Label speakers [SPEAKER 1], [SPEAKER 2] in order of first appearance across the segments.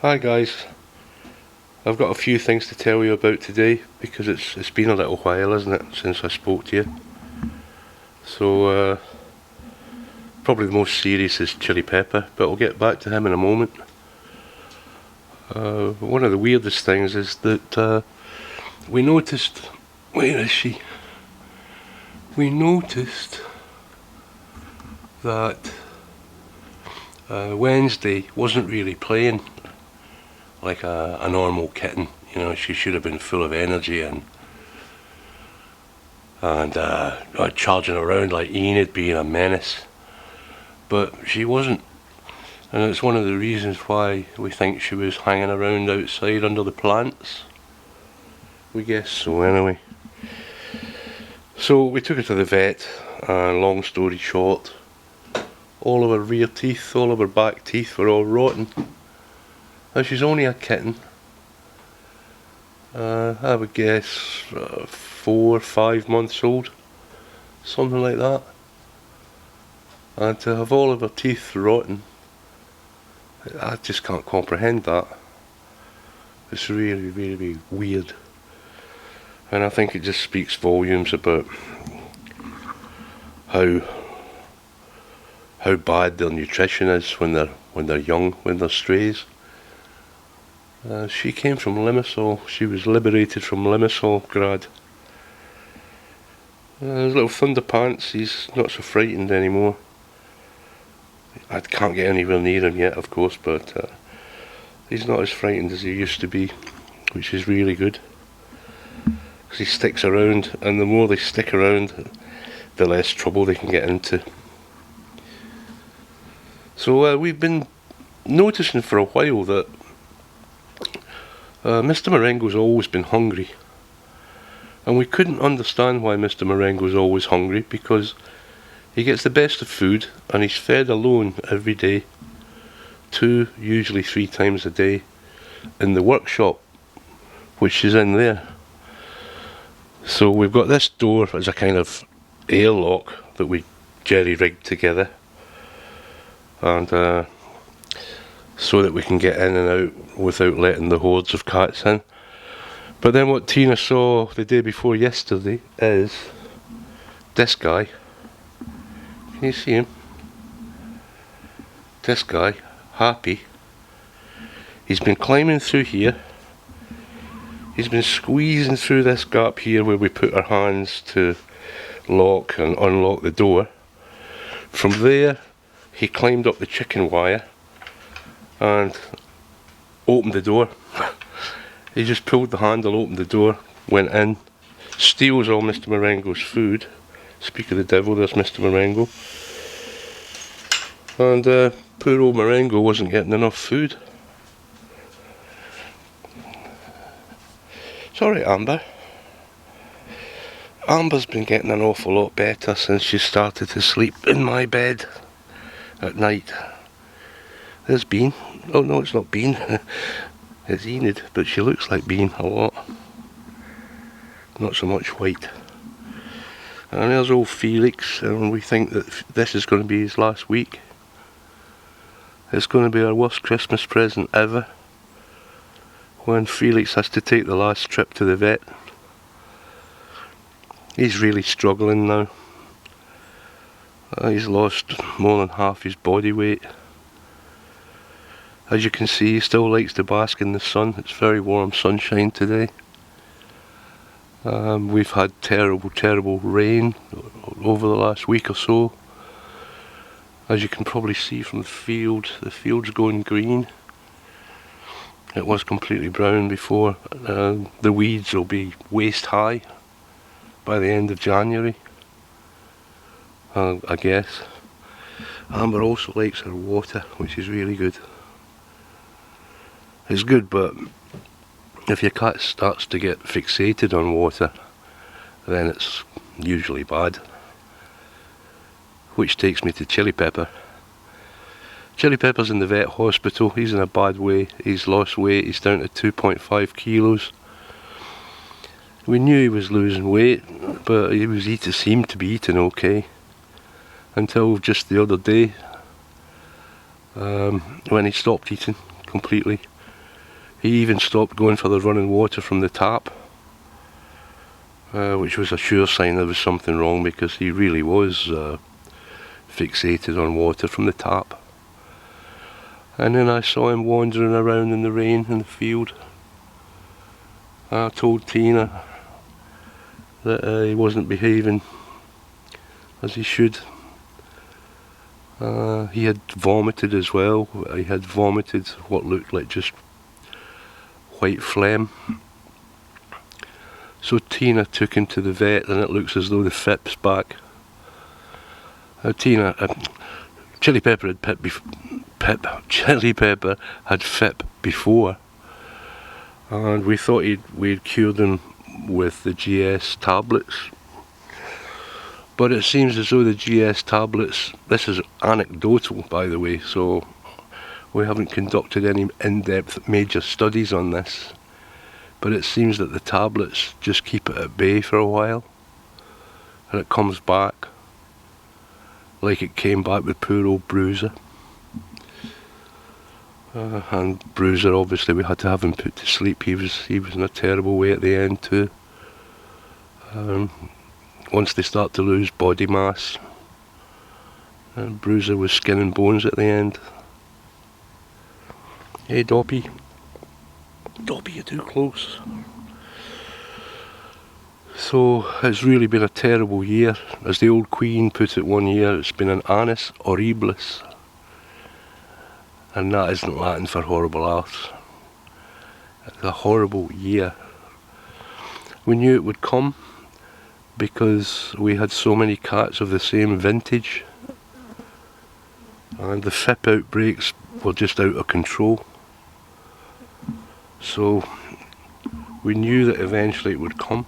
[SPEAKER 1] Hi guys, I've got a few things to tell you about today because it's been a little while, isn't it, since I spoke to you. So probably the most serious is Chilli Pepper, but I'll get back to him in a moment. One of the weirdest things is that we noticed, where is she? We noticed that Wednesday wasn't really playing like a normal kitten. You know, she should have been full of energy and charging around like Enid, being a menace. But she wasn't, and it's one of the reasons why we think she was hanging around outside under the plants. We guess so anyway. So we took her to the vet, and long story short, all of her rear teeth, all of her back teeth were all rotten. Now she's only a kitten. I would guess 4 or 5 months old, something like that. And to have all of her teeth rotten, I just can't comprehend that. It's really, really weird. And I think it just speaks volumes about how bad their nutrition is when they're young, when they're strays. She came from Limassol. She was liberated from Limassol, grad. His little Thunderpants, he's not so frightened anymore. I can't get anywhere near him yet, of course, but he's not as frightened as he used to be, which is really good. Because he sticks around, and the more they stick around, the less trouble they can get into. So we've been noticing for a while that Mr. Marengo's always been hungry. And we couldn't understand why Mr. Marengo's always hungry, because he gets the best of food and he's fed alone every day, 2, usually 3 times a day, in the workshop, which is in there. So we've got this door as a kind of airlock that we jerry-rigged together, and so that we can get in and out without letting the hordes of cats in. But then what Tina saw the day before yesterday is this guy. Can you see him? This guy, Happy. He's been climbing through here. He's been squeezing through this gap here where we put our hands to lock and unlock the door. From there, he climbed up the chicken wire and opened the door. He just pulled the handle, opened the door, went in, steals all Mr. Marengo's food. Speak of the devil, there's Mr. Marengo. And poor old Marengo wasn't getting enough food. Sorry, Amber. Amber's been getting an awful lot better since she started to sleep in my bed at night. There's Bean. Oh no, it's not Bean. It's Enid, but she looks like Bean a lot. Not so much white. And there's old Felix, and we think that this is going to be his last week. It's going to be our worst Christmas present ever, when Felix has to take the last trip to the vet. He's really struggling now. He's lost more than half his body weight. As you can see, he still likes to bask in the sun. It's very warm sunshine today. We've had terrible rain over the last week or so. As you can probably see from the field's going green. It was completely brown before. The weeds will be waist high by the end of January, I guess. Amber also likes her water, which is really good. It's good, but if your cat starts to get fixated on water, then it's usually bad. Which takes me to Chilli Pepper. Chilli Pepper's in the vet hospital. He's in a bad way. He's lost weight. He's down to 2.5 kilos. We knew he was losing weight, but he seemed to be eating okay. Until just the other day, when he stopped eating completely. He even stopped going for the running water from the tap, which was a sure sign there was something wrong, because he really was fixated on water from the tap. And then I saw him wandering around in the rain in the field. I told Tina that he wasn't behaving as he should. He had vomited as well. He had vomited what looked like just white phlegm. So Tina took him to the vet, and it looks as though the FIP's back. Chilli Pepper had Chilli Pepper had FIP before, and we thought we'd cured him with the GS tablets. But it seems as though the GS tablets, this is anecdotal by the way, so we haven't conducted any in-depth major studies on this, but it seems that the tablets just keep it at bay for a while, and it comes back, like it came back with poor old Bruiser. And Bruiser, obviously we had to have him put to sleep. He was in a terrible way at the end too. Once they start to lose body mass, Bruiser was skin and bones at the end. Hey Dobby, you're too close. So it's really been a terrible year. As the old Queen put it one year, it's been an annus horribilis. And that isn't Latin for horrible arse. It's a horrible year. We knew it would come because we had so many cats of the same vintage, and the FIP outbreaks were just out of control. So we knew that eventually it would come,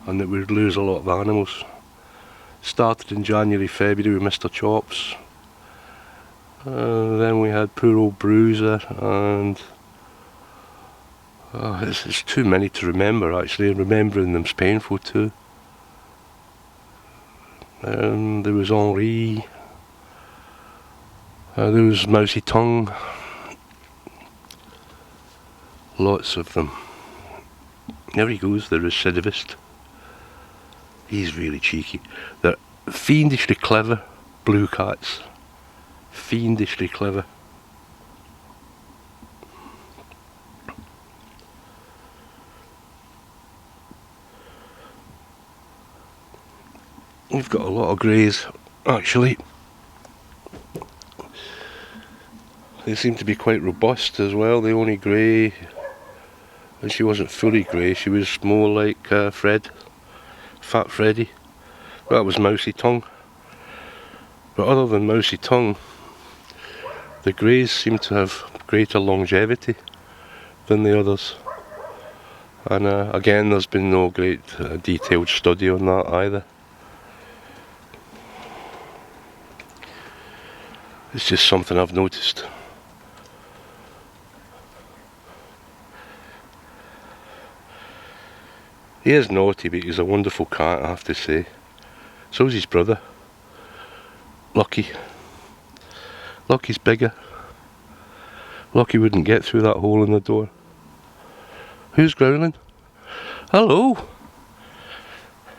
[SPEAKER 1] and that we'd lose a lot of animals. Started in January, February with Mr. Chops. Then we had poor old Bruiser, and it's too many to remember actually, and remembering them's painful too. There was Henri, there was Mousy Tongue, lots of them. There he goes, the recidivist. He's really cheeky. They're fiendishly clever, blue cats. Fiendishly clever. We've got a lot of greys, actually. They seem to be quite robust as well. The only grey, and she wasn't fully grey, she was more like Fred, Fat Freddy. That was Mousy Tongue. But other than Mousy Tongue, the greys seem to have greater longevity than the others. And again, there's been no great detailed study on that either. It's just something I've noticed. He is naughty, but he's a wonderful cat, I have to say. So's his brother, Lucky. Lucky's bigger. Lucky wouldn't get through that hole in the door. Who's growling? Hello!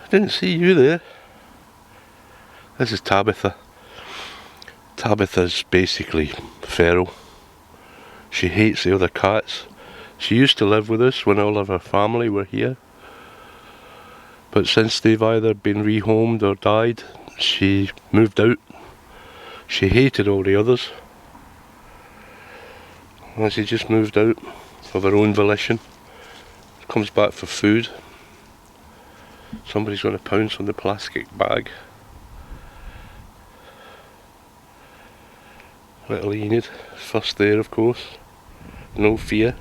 [SPEAKER 1] I didn't see you there. This is Tabitha. Tabitha's basically feral. She hates the other cats. She used to live with us when all of her family were here. But since they've either been rehomed or died, she moved out. She hated all the others. And she just moved out of her own volition. Comes back for food. Somebody's going to pounce on the plastic bag. Little Enid, first there of course. No fear.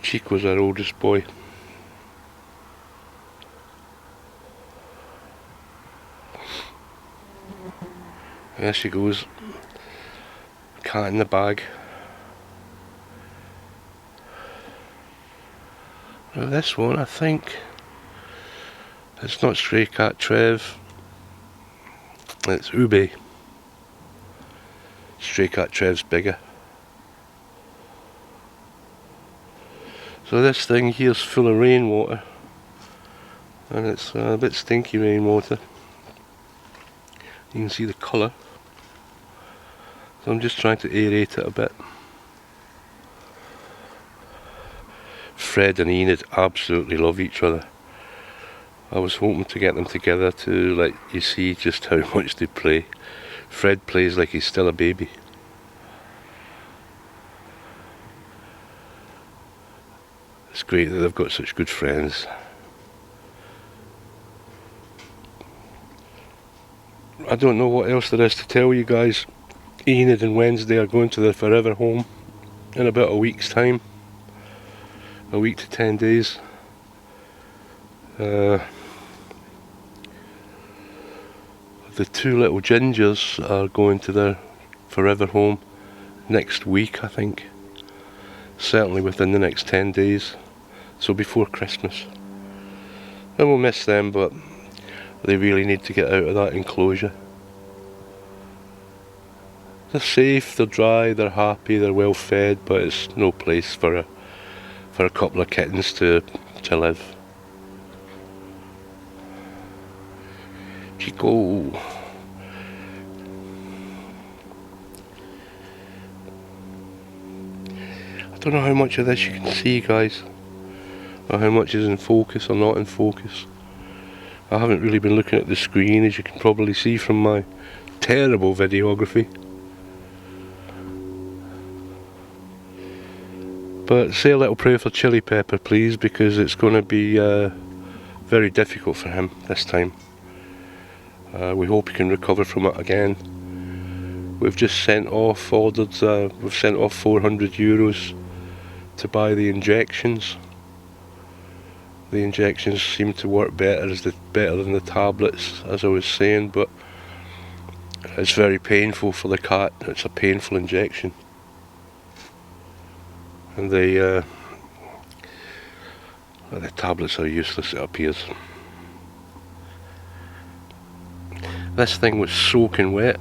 [SPEAKER 1] Cheek was our oldest boy. There she goes. Cat in the bag. Now this one, I think It's not stray cat Trev, it's Ube. Stray cat Trev's bigger. So this thing here's full of rainwater, and it's a bit stinky rainwater. You can see the colour. So I'm just trying to aerate it a bit. Fred and Enid absolutely love each other. I was hoping to get them together to let you see just how much they play. Fred plays like he's still a baby. It's great that they've got such good friends. I don't know what else there is to tell you guys. Enid and Wednesday are going to their forever home in about a week's time. A week to 10 days. The two little gingers are going to their forever home next week, I think. Certainly within the next 10 days. So before Christmas. And we'll miss them, but they really need to get out of that enclosure. They're safe, they're dry, they're happy, they're well fed, but it's no place for a couple of kittens to live. Chico. I don't know how much of this you can see, guys, or how much is in focus or not in focus. I haven't really been looking at the screen, as you can probably see from my terrible videography. But say a little prayer for Chilli Pepper, please, because it's going to be very difficult for him this time. We hope he can recover from it again. We've just sent off, we've sent off 400 euros to buy the injections. The injections seem to work better than the tablets, as I was saying, but it's very painful for the cat. It's a painful injection. And the tablets are useless, it appears. This thing was soaking wet.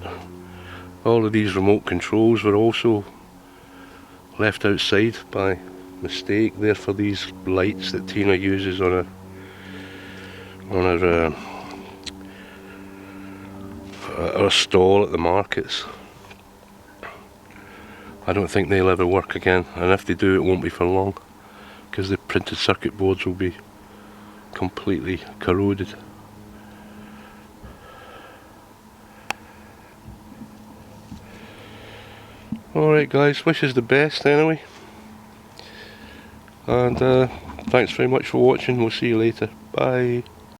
[SPEAKER 1] All of these remote controls were also left outside by mistake. They're for these lights that Tina uses on her stall at the markets. I don't think they'll ever work again, and if they do, it won't be for long, because the printed circuit boards will be completely corroded. Alright guys, wishes the best anyway, and thanks very much for watching. We'll see you later. Bye.